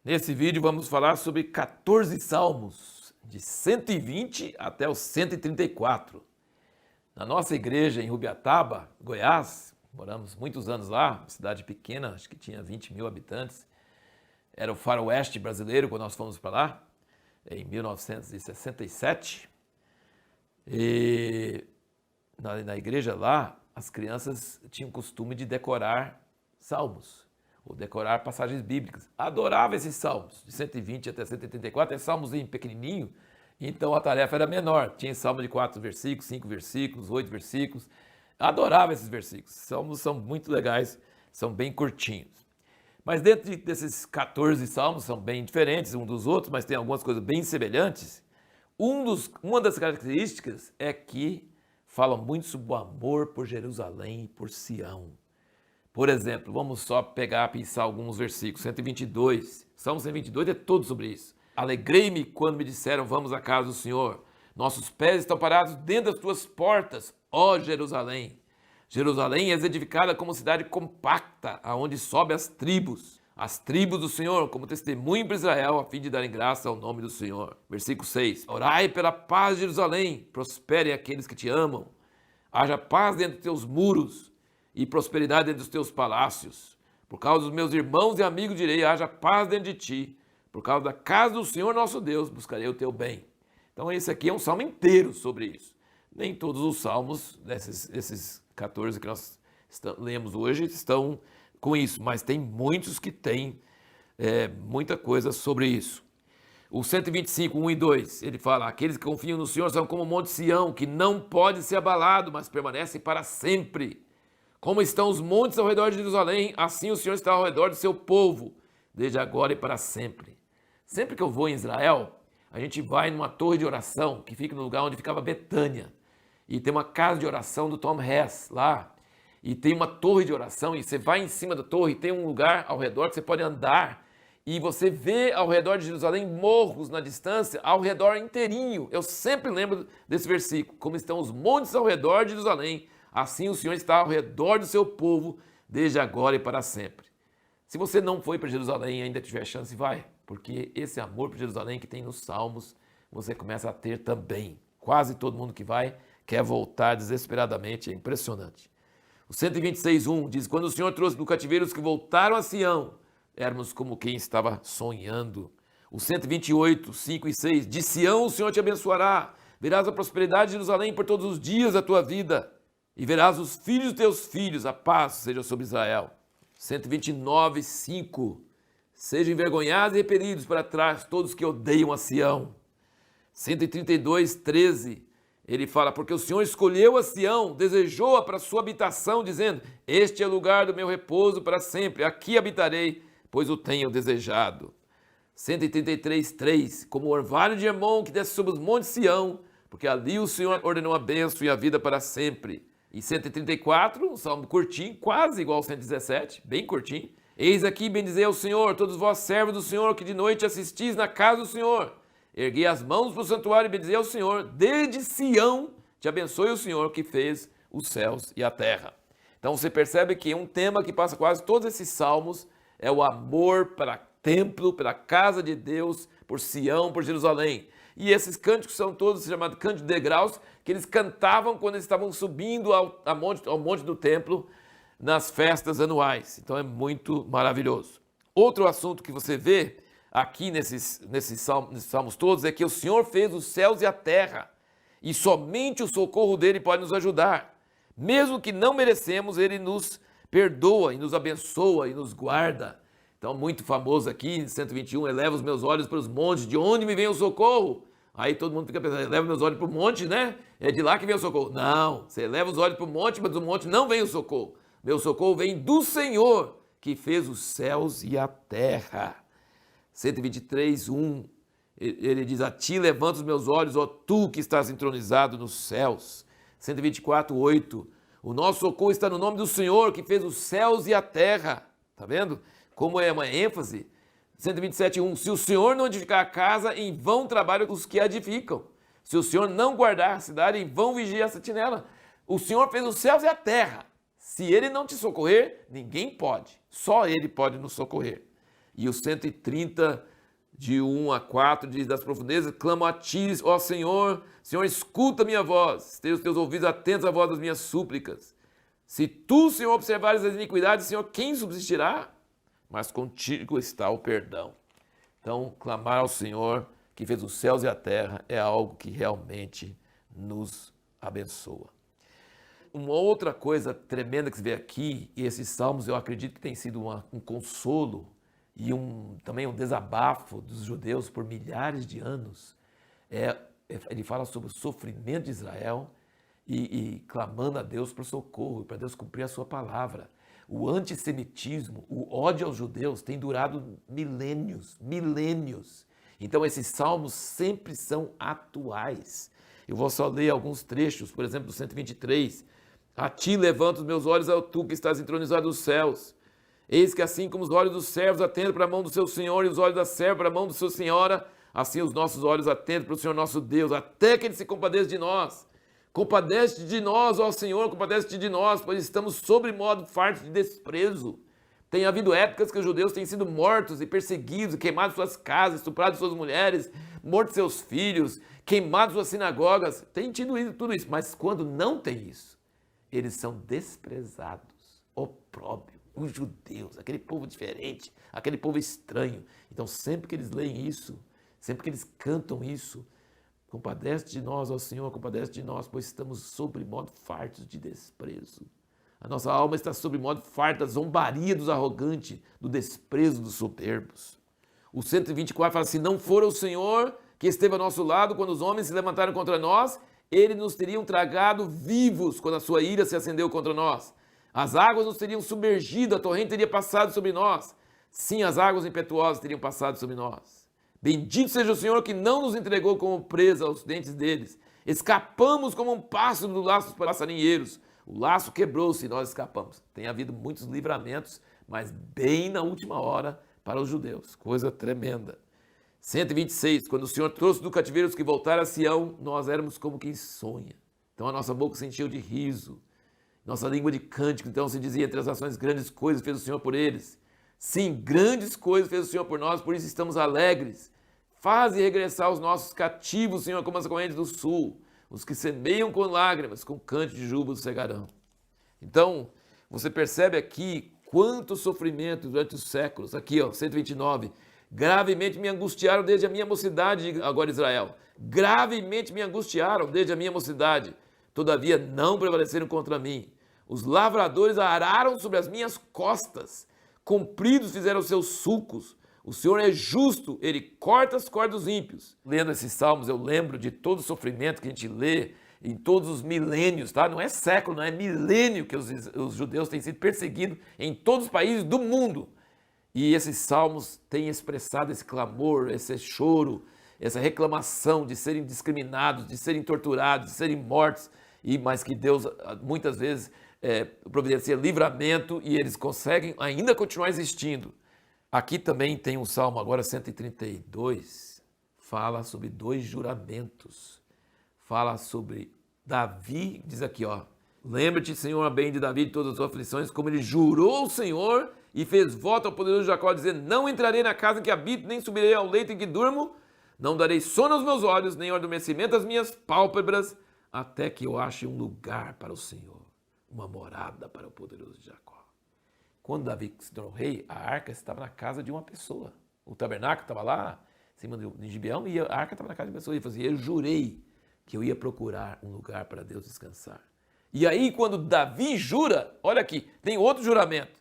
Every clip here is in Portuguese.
Nesse vídeo vamos falar sobre 14 salmos, de 120 até o 134. Na nossa igreja em Rubiataba, Goiás, moramos muitos anos lá, uma cidade pequena, acho que tinha 20 mil habitantes. Era o faroeste brasileiro quando nós fomos para lá, em 1967. E na igreja lá, as crianças tinham o costume de decorar salmos, ou decorar passagens bíblicas. Adorava esses salmos, de 120 até 134, é salmozinho pequenininho, então a tarefa era menor. Tinha salmo de 4 versículos, 5 versículos, 8 versículos. Adorava esses versículos. Salmos são muito legais, são bem curtinhos. Mas dentro desses 14 salmos, são bem diferentes um dos outros, mas tem algumas coisas bem semelhantes. Uma das características é que fala muito sobre o amor por Jerusalém e por Sião. Por exemplo, vamos só pegar, pensar alguns versículos. 122, Salmo 122 é todo sobre isso. Alegrei-me quando me disseram, vamos à casa do Senhor. Nossos pés estão parados dentro das tuas portas, ó Jerusalém. Jerusalém és edificada como cidade compacta, aonde sobe as tribos do Senhor, como testemunho para Israel, a fim de darem graça ao nome do Senhor. Versículo 6. Orai pela paz de Jerusalém, prospere aqueles que te amam. Haja paz dentro dos teus muros e prosperidade dentro dos teus palácios. Por causa dos meus irmãos e amigos direi, haja paz dentro de ti. Por causa da casa do Senhor nosso Deus, buscarei o teu bem. Então esse aqui é um salmo inteiro sobre isso. Nem todos os salmos, esses 14 que nós lemos hoje, estão com isso, mas tem muitos que têm muita coisa sobre isso. O 125, 1 e 2, ele fala, aqueles que confiam no Senhor são como o monte Sião, que não pode ser abalado, mas permanece para sempre. Como estão os montes ao redor de Jerusalém, assim o Senhor está ao redor do seu povo, desde agora e para sempre. Sempre que eu vou em Israel, a gente vai numa torre de oração, que fica no lugar onde ficava Betânia. E tem uma casa de oração do Tom Hess lá. E tem uma torre de oração, e você vai em cima da torre, e tem um lugar ao redor que você pode andar. E você vê ao redor de Jerusalém morros na distância, ao redor inteirinho. Eu sempre lembro desse versículo. Como estão os montes ao redor de Jerusalém, assim o Senhor está ao redor do seu povo, desde agora e para sempre. Se você não foi para Jerusalém e ainda tiver chance, vai. Porque esse amor por Jerusalém que tem nos Salmos, você começa a ter também. Quase todo mundo que vai quer voltar desesperadamente, é impressionante. O 126:1 diz, quando o Senhor trouxe do cativeiro os que voltaram a Sião, éramos como quem estava sonhando. O 128, 5 e 6, de Sião o Senhor te abençoará, verás a prosperidade de Jerusalém por todos os dias da tua vida, e verás os filhos dos teus filhos, a paz seja sobre Israel. 129, 5, sejam envergonhados e repelidos para trás todos que odeiam a Sião. 132, 13, ele fala, porque o Senhor escolheu a Sião, desejou-a para sua habitação, dizendo, este é o lugar do meu repouso para sempre, aqui habitarei, pois o tenho desejado. 133, 3, como o orvalho de Hermon que desce sobre os montes de Sião, porque ali o Senhor ordenou a bênção e a vida para sempre. E 134, um salmo curtinho, quase igual ao 117, bem curtinho. Eis aqui, bendizei ao Senhor, todos vós servos do Senhor, que de noite assistis na casa do Senhor. Ergui as mãos para o santuário e bendizei ao Senhor. Desde Sião te abençoe o Senhor que fez os céus e a terra. Então você percebe que um tema que passa quase todos esses salmos é o amor para templo, pela casa de Deus, por Sião, por Jerusalém. E esses cânticos são todos chamados cânticos de degraus, que eles cantavam quando eles estavam subindo ao monte do templo nas festas anuais. Então é muito maravilhoso. Outro assunto que você vê aqui nesses salmos todos é que o Senhor fez os céus e a terra, e somente o socorro dele pode nos ajudar. Mesmo que não merecemos, ele nos perdoa e nos abençoa e nos guarda. Então, muito famoso aqui, em 121, eleva os meus olhos para os montes, de onde me vem o socorro? Aí todo mundo fica pensando, eleva meus olhos para o monte, né? É de lá que vem o socorro. Não, você eleva os olhos para o monte, mas do monte não vem o socorro. Meu socorro vem do Senhor, que fez os céus e a terra. 123, 1, ele diz, a ti levanto os meus olhos, ó tu que estás entronizado nos céus. 124, 8, o nosso socorro está no nome do Senhor, que fez os céus e a terra. Tá vendo? Como é uma ênfase. 127, 1, se o Senhor não edificar a casa, em vão trabalham os que a edificam. Se o Senhor não guardar a cidade, em vão vigia a sentinela. O Senhor fez os céus e a terra. Se ele não te socorrer, ninguém pode. Só ele pode nos socorrer. E o 130, de 1 a 4, diz: das profundezas clamo a ti, ó Senhor. Senhor, escuta minha voz, tenha os teus ouvidos atentos à voz das minhas súplicas. Se tu, Senhor, observares as iniquidades, Senhor, quem subsistirá? Mas contigo está o perdão. Então, clamar ao Senhor, que fez os céus e a terra, é algo que realmente nos abençoa. Uma outra coisa tremenda que se vê aqui, e esses salmos eu acredito que tem sido um consolo e também um desabafo dos judeus por milhares de anos, ele fala sobre o sofrimento de Israel e clamando a Deus por socorro, para Deus cumprir a sua palavra. O antissemitismo, o ódio aos judeus tem durado milênios. Então esses salmos sempre são atuais. Eu vou só ler alguns trechos, por exemplo, do 123. A ti levanto os meus olhos, ao tu que estás entronizado nos céus. Eis que assim como os olhos dos servos atentam para a mão do seu Senhor e os olhos da serva para a mão de sua senhora, assim os nossos olhos atentam para o Senhor nosso Deus, até que Ele se compadeça de nós. Compadece-te de nós, ó Senhor, compadece-te de nós, pois estamos sobremodo fartos de desprezo. Tem havido épocas que os judeus têm sido mortos e perseguidos, queimados suas casas, estuprados suas mulheres, mortos seus filhos, queimados suas sinagogas. Tem tido tudo isso, mas quando não tem isso, eles são desprezados, opróbrio, os judeus, aquele povo diferente, aquele povo estranho. Então sempre que eles leem isso, sempre que eles cantam isso, compadece de nós, ó Senhor, compadece de nós, pois estamos sobre modo fartos de desprezo. A nossa alma está sobre modo farta da zombaria dos arrogantes, do desprezo dos soberbos. O 124 fala assim: não fora o Senhor que esteve ao nosso lado quando os homens se levantaram contra nós, ele nos teriam tragado vivos quando a sua ira se acendeu contra nós. As águas nos teriam submergido, a torrente teria passado sobre nós. Sim, as águas impetuosas teriam passado sobre nós. Bendito seja o Senhor que não nos entregou como presa aos dentes deles. Escapamos como um pássaro do laço dos passarinheiros. O laço quebrou-se e nós escapamos. Tem havido muitos livramentos, mas bem na última hora para os judeus. Coisa tremenda. 126. Quando o Senhor trouxe do cativeiro os que voltaram a Sião, nós éramos como quem sonha. Então a nossa boca se encheu de riso. Nossa língua de cântico. Então se dizia entre as nações: grandes coisas fez o Senhor por eles. Sim, grandes coisas fez o Senhor por nós, por isso estamos alegres. Faze regressar os nossos cativos, Senhor, como as correntes do sul. Os que semeiam com lágrimas, com canto de júbilo cegarão. Então, você percebe aqui quanto sofrimento durante os séculos. Aqui, ó, 129. Gravemente me angustiaram desde a minha mocidade, agora Israel. Gravemente me angustiaram desde a minha mocidade. Todavia não prevaleceram contra mim. Os lavradores araram sobre as minhas costas. Compridos fizeram os seus sulcos. O Senhor é justo, Ele corta as cordas dos ímpios. Lendo esses salmos, eu lembro de todo o sofrimento que a gente lê em todos os milênios, tá? Não é século, não é milênio que os judeus têm sido perseguidos em todos os países do mundo. E esses salmos têm expressado esse clamor, esse choro, essa reclamação de serem discriminados, de serem torturados, de serem mortos, mas que Deus muitas vezes providencia livramento e eles conseguem ainda continuar existindo. Aqui também tem um salmo, agora 132, fala sobre 2 juramentos. Fala sobre Davi, diz aqui, ó: lembra-te, Senhor, a bem de Davi de todas as suas aflições, como ele jurou ao Senhor e fez voto ao poderoso Jacó, dizendo: não entrarei na casa em que habito, nem subirei ao leito em que durmo, não darei sono aos meus olhos, nem adormecimento às minhas pálpebras, até que eu ache um lugar para o Senhor, uma morada para o poderoso Jacó. Quando Davi se tornou rei, a arca estava na casa de uma pessoa. O tabernáculo estava lá, em cima de Gibeão, e a arca estava na casa de uma pessoa. Ele falou assim: eu jurei que eu ia procurar um lugar para Deus descansar. E aí, quando Davi jura, olha aqui, tem outro juramento.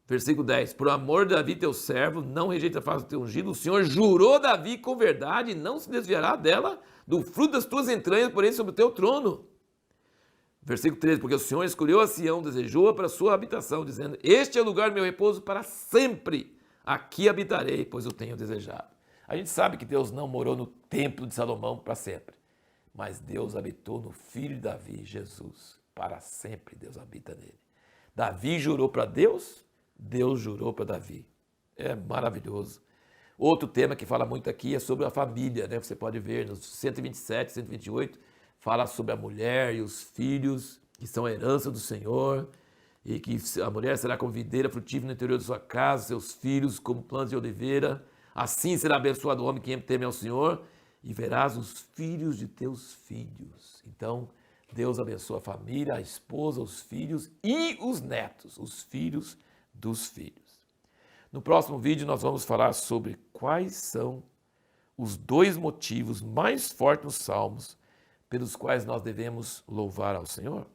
Versículo 10. Por amor de Davi, teu servo, não rejeita a face do teu ungido. O Senhor jurou Davi com verdade, e não se desviará dela, do fruto das tuas entranhas, porém sobre o teu trono. Versículo 13, porque o Senhor escolheu a Sião, desejou-a para a sua habitação, dizendo: este é o lugar do meu repouso para sempre, aqui habitarei, pois eu tenho desejado. A gente sabe que Deus não morou no templo de Salomão para sempre, mas Deus habitou no filho de Davi, Jesus, para sempre Deus habita nele. Davi jurou para Deus, Deus jurou para Davi. É maravilhoso. Outro tema que fala muito aqui é sobre a família, né? Você pode ver nos 127, 128, fala sobre a mulher e os filhos, que são a herança do Senhor. e que a mulher será como videira frutífera no interior de sua casa, seus filhos como plantas de oliveira. Assim será abençoado o homem que teme ao Senhor, e verás os filhos de teus filhos. Então, Deus abençoa a família, a esposa, os filhos e os netos, os filhos dos filhos. No próximo vídeo nós vamos falar sobre quais são os 2 motivos mais fortes nos Salmos pelos quais nós devemos louvar ao Senhor.